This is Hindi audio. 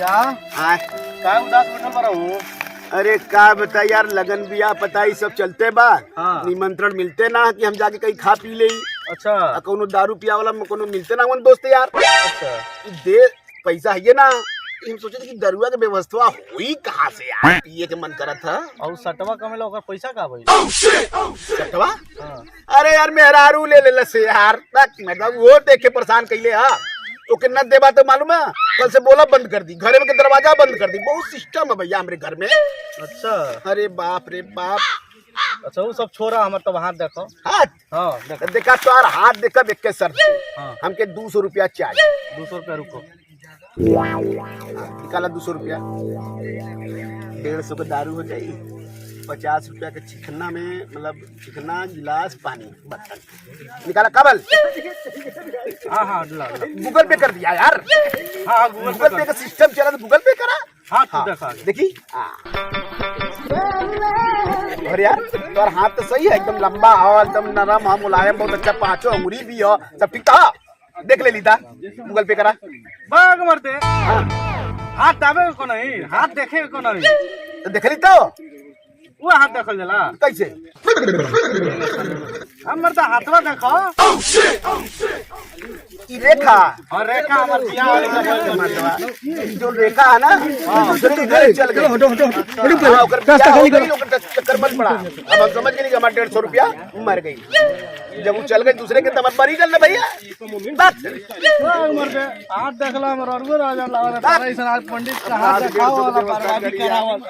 भैया हाँ काय उदास बैठल बा रहूं। अरे का बता यार, लगन बिया पता ही सब चलते बा। हाँ। निमंत्रण मिलते ना कि हम जाके कहीं खा पी ले। अच्छा कोनो दारू पिया वाला कोनो मिलते ना वन दोस्त यार। अच्छा दे पैसा है ना, हम सोचे थे कि दरुआ के व्यवस्था हुई कहाँ से यार, पिए के मन करा था। और सटवा कमेला ओकर पैसा का भाई। सटवा? हाँ। अरे यार मेहरारू ले ले से यार, मतलब वो देख के परेशान कैले। हाँ तो कितना देबा तो मालूम है, कल से बोला बंद कर दी, घर में के दरवाजा बंद कर दी। बहुत सिस्टम है भैया हमारे घर में। अच्छा अरे बाप रे बाप। अच्छा वो सब छोड़ा, हमार तब हाथ देखो। हाथ? हाँ देखो। देखा तो यार हाथ देखा देख के सर हाँ। हमके 200 रुपया चाहिए। 200 रुपया रुको। निकाला 200 रुपया। 150 का दारू हो जाई, 50 रुपया के चिकना में, मतलब चिकना गिलास पानी बर्तन। निकाला काबल। हाँ हाँ ला। गूगल पे कर दिया यार। हाँ गूगल पे का सिस्टम चला तो गूगल पे करा। हाँ तू देखा देखी। और यार तुम्हारा हाथ तो सही है, एकदम लंबा हो, एकदम नरम हो, मुलायम, बहुत अच्छा, 5 अंगुरी भी हो, सब ठीक था। देख ले लीता, गूगल पे करा। बाग मरते हाँ हाथ दाबे को नहीं, हाथ देखे को नहीं। तो देख ली तो वो हाथ देखल जाला कैसे? हम मरता हाथवा देखो। ई रेखा और रेखा हमार बियाह वाली का बोल। जो रेखा है ना, दूसरे के घर चल गए। हाँ, ओकर बियाह हो गई, ओकर चक्कर बंद पड़ा। अब हम समझ गए कि हमारा 150 रुपया मर गई। जब वो चल गए दूसरे के, तब मरी गल ना भैया। बात बाग मरते हाथ देखला हमर अरगो राजा लावा। तारा इसन आज पंडित का हाथ दिखाओ वाला परवाह भी करावल।